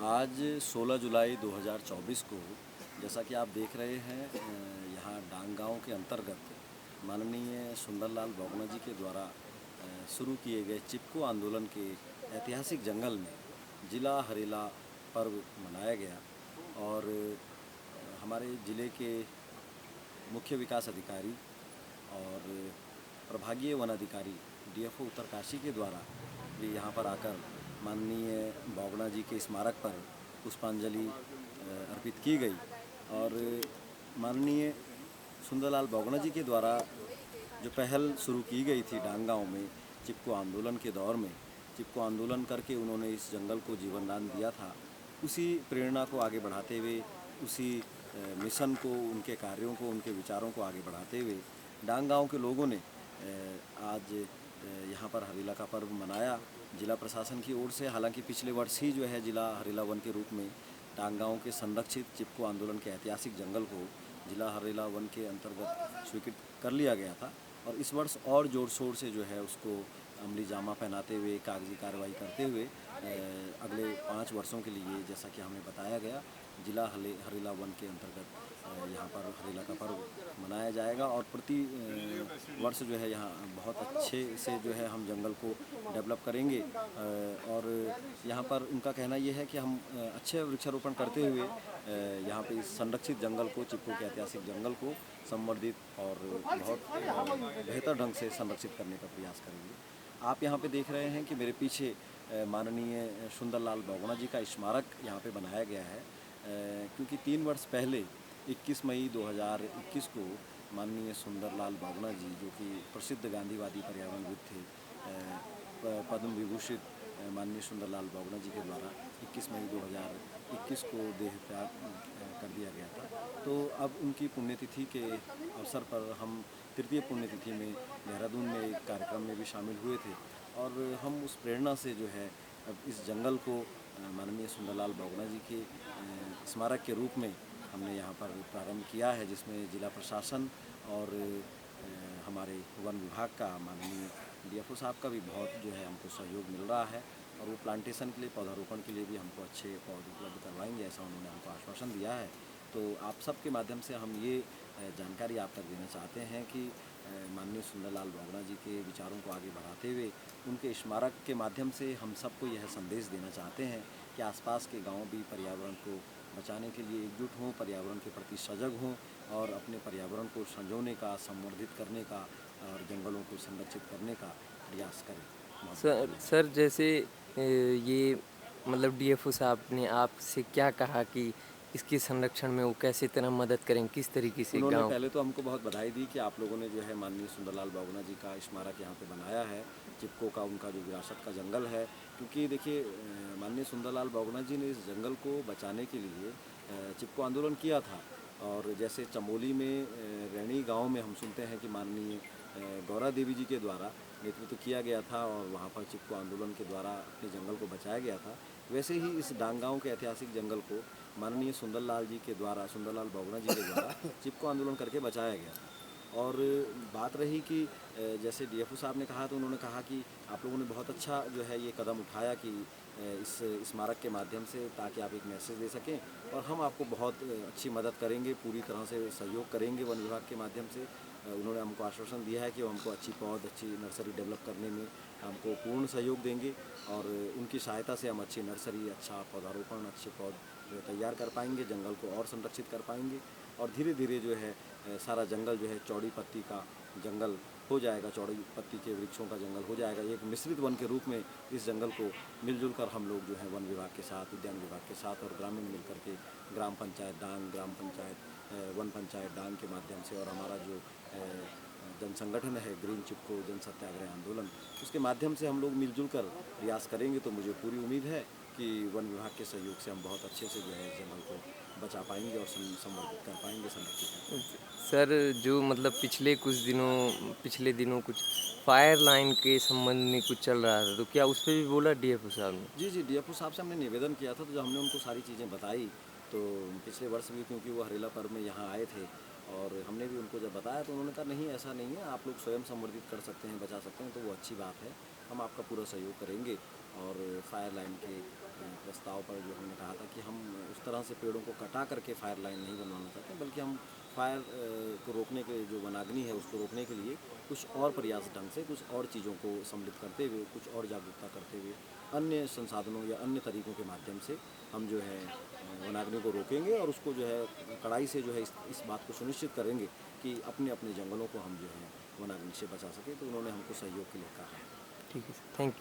आज 16 जुलाई 2024 को जैसा कि आप देख रहे हैं यहाँ डांग गाँव के अंतर्गत माननीय सुंदरलाल बौगना जी के द्वारा शुरू किए गए चिपको आंदोलन के ऐतिहासिक जंगल में जिला हरेला पर्व मनाया गया। और हमारे ज़िले के मुख्य विकास अधिकारी और प्रभागीय वन अधिकारी डीएफओ उत्तरकाशी के द्वारा भी यहाँ पर आकर माननीय बौगना जी के स्मारक पर पुष्पांजलि अर्पित की गई। और माननीय सुंदरलाल बौगना जी के द्वारा जो पहल शुरू की गई थी डांग गाँव में चिपको आंदोलन के दौर में, चिपको आंदोलन करके उन्होंने इस जंगल को जीवन दान दिया था, उसी प्रेरणा को आगे बढ़ाते हुए, उसी मिशन को, उनके कार्यों को, उनके विचारों को आगे बढ़ाते हुए डांग गाँव के लोगों ने आज यहाँ पर हरेला का पर्व मनाया जिला प्रशासन की ओर से। हालांकि पिछले वर्ष ही जो है जिला हरेला वन के रूप में डांग गाँव के संरक्षित चिपको आंदोलन के ऐतिहासिक जंगल को जिला हरेला वन के अंतर्गत स्वीकृत कर लिया गया था। और इस वर्ष और ज़ोर शोर से जो है उसको अमली जामा पहनाते हुए, कागजी कार्रवाई करते हुए अगले 5 वर्षों के लिए, जैसा कि हमें बताया गया, जिला हरेला वन के अंतर्गत यहाँ पर हरेला का पर्व मनाया जाएगा। और प्रति वर्ष जो है यहाँ बहुत अच्छे से जो है हम जंगल को डेवलप करेंगे। और यहाँ पर उनका कहना ये है कि हम अच्छे वृक्षारोपण करते हुए यहाँ पे इस संरक्षित जंगल को, चिपको के ऐतिहासिक जंगल को संवर्धित और बहुत बेहतर ढंग से संरक्षित करने का प्रयास करेंगे। आप यहाँ पे देख रहे हैं कि मेरे पीछे माननीय सुंदरलाल बौगना जी का स्मारक यहाँ पे बनाया गया है, क्योंकि 3 वर्ष पहले 21 मई 2021 को माननीय सुंदरलाल बौगना जी, जो कि प्रसिद्ध गांधीवादी पर्यावरणविद थे, पद्म विभूषित माननीय सुंदरलाल बौगना जी के द्वारा 21 मई 2021 को देह त्याग कर दिया गया था। तो अब उनकी पुण्यतिथि के अवसर पर हम तृतीय पुण्यतिथि में देहरादून में एक कार्यक्रम में भी शामिल हुए थे। और हम उस प्रेरणा से जो है अब इस जंगल को माननीय सुंदरलाल बौगना जी के स्मारक के रूप में हमने यहाँ पर प्रारंभ किया है, जिसमें जिला प्रशासन और हमारे वन विभाग का माननीय डीएफओ साहब का भी बहुत जो है हमको सहयोग मिल रहा है। और वो प्लांटेशन के लिए, पौधारोपण के लिए भी हमको अच्छे पौधे उपलब्ध करवाएंगे, ऐसा उन्होंने हमको आश्वासन दिया है। तो आप सबके माध्यम से हम ये जानकारी आप तक देना चाहते हैं कि माननीय सुंदरलाल बौगना जी के विचारों को आगे बढ़ाते हुए उनके स्मारक के माध्यम से हम सबको यह संदेश देना चाहते हैं कि आसपास के गांव भी पर्यावरण को बचाने के लिए एकजुट हों, पर्यावरण के प्रति सजग हों और अपने पर्यावरण को संजोने का, संवर्धित करने का और जंगलों को संरक्षित करने का प्रयास करें। बहुत बहुत सर धन्यवाद। जैसे ये मतलब डीएफओ साहब ने आपसे क्या कहा कि इसके संरक्षण में वो कैसे तरह मदद करें, किस तरीके से उन्होंने गाँव? पहले तो हमको बहुत बधाई दी कि आप लोगों ने जो है माननीय सुंदरलाल बौगना जी का स्मारक यहाँ पे बनाया है, चिपको का उनका जो विरासत का जंगल है। क्योंकि देखिए माननीय सुंदरलाल बौगना जी ने इस जंगल को बचाने के लिए चिपको आंदोलन किया था। और जैसे चमोली में रैणी गांव में हम सुनते हैं कि माननीय गौरा देवी जी के द्वारा नेतृत्व किया गया था और वहाँ पर चिपको आंदोलन के द्वारा अपने जंगल को बचाया गया था। वैसे ही इस डांग गाँव के ऐतिहासिक जंगल को माननीय सुंदरलाल जी के द्वारा, सुंदरलाल बौगना जी के द्वारा चिपको आंदोलन करके बचाया गया था। और बात रही कि जैसे डीएफओ साहब ने कहा, तो उन्होंने कहा कि आप लोगों ने बहुत अच्छा जो है ये कदम उठाया कि इस स्मारक के माध्यम से, ताकि आप एक मैसेज दे सकें और हम आपको बहुत अच्छी मदद करेंगे, पूरी तरह से सहयोग करेंगे वन विभाग के माध्यम से। उन्होंने हमको आश्वासन दिया है कि वो हमको अच्छी पौध, अच्छी नर्सरी डेवलप करने में हमको पूर्ण सहयोग देंगे और उनकी सहायता से हम अच्छी नर्सरी, अच्छा पौधारोपण, अच्छे पौध तैयार कर पाएंगे, जंगल को और संरक्षित कर पाएंगे। और धीरे धीरे जो है सारा जंगल जो है चौड़ी पत्ती का जंगल हो जाएगा, चौड़ी पत्ती के वृक्षों का जंगल हो जाएगा। एक मिश्रित वन के रूप में इस जंगल को मिलजुल कर हम लोग जो है वन विभाग के साथ, उद्यान विभाग के साथ और ग्रामीण मिलकर के ग्राम पंचायत डांग, ग्राम पंचायत वन पंचायत डांग के माध्यम से और हमारा जो जन संगठन है ग्रीन चिपको जन सत्याग्रह आंदोलन, उसके माध्यम से हम लोग मिलजुल कर प्रयास करेंगे। तो मुझे पूरी उम्मीद है कि वन विभाग के सहयोग से हम बहुत अच्छे से जो है जंगल को बचा पाएंगे और संवर्धित कर पाएंगे, संरक्षित कर पाएंगे। सर जो मतलब पिछले दिनों कुछ फायर लाइन के संबंध में कुछ चल रहा था, तो क्या उस पे भी बोला डीएफओ साहब ने? जी, जी, डीएफओ साहब से हमने निवेदन किया था, तो जब हमने उनको सारी चीज़ें बताई, तो पिछले वर्ष भी क्योंकि वो हरेला पर्व में यहाँ आए थे और हमने भी उनको जब बताया, तो उन्होंने कहा नहीं ऐसा नहीं है, आप लोग स्वयं संवर्धित कर सकते हैं, बचा सकते हैं, तो वो अच्छी बात है, हम आपका पूरा सहयोग करेंगे। और फायर लाइन के प्रस्ताव पर जो हमने कहा था कि हम उस तरह से पेड़ों को कटा करके फायर लाइन नहीं बनवाना चाहते, बल्कि हम फायर को रोकने के जो वनाग्नि है उसको रोकने के लिए कुछ और प्रयास ढंग से कुछ और चीज़ों को सम्मिलित करते हुए, कुछ और जागरूकता करते हुए, अन्य संसाधनों या अन्य तरीकों के माध्यम से हम जो है वनाग्नि को रोकेंगे और उसको जो है कड़ाई से जो है इस बात को सुनिश्चित करेंगे कि अपने अपने जंगलों को हम जो है वनाग्नि से बचा सकें। तो उन्होंने हमको सहयोग के लिए कहा। ठीक है सर, थैंक यू।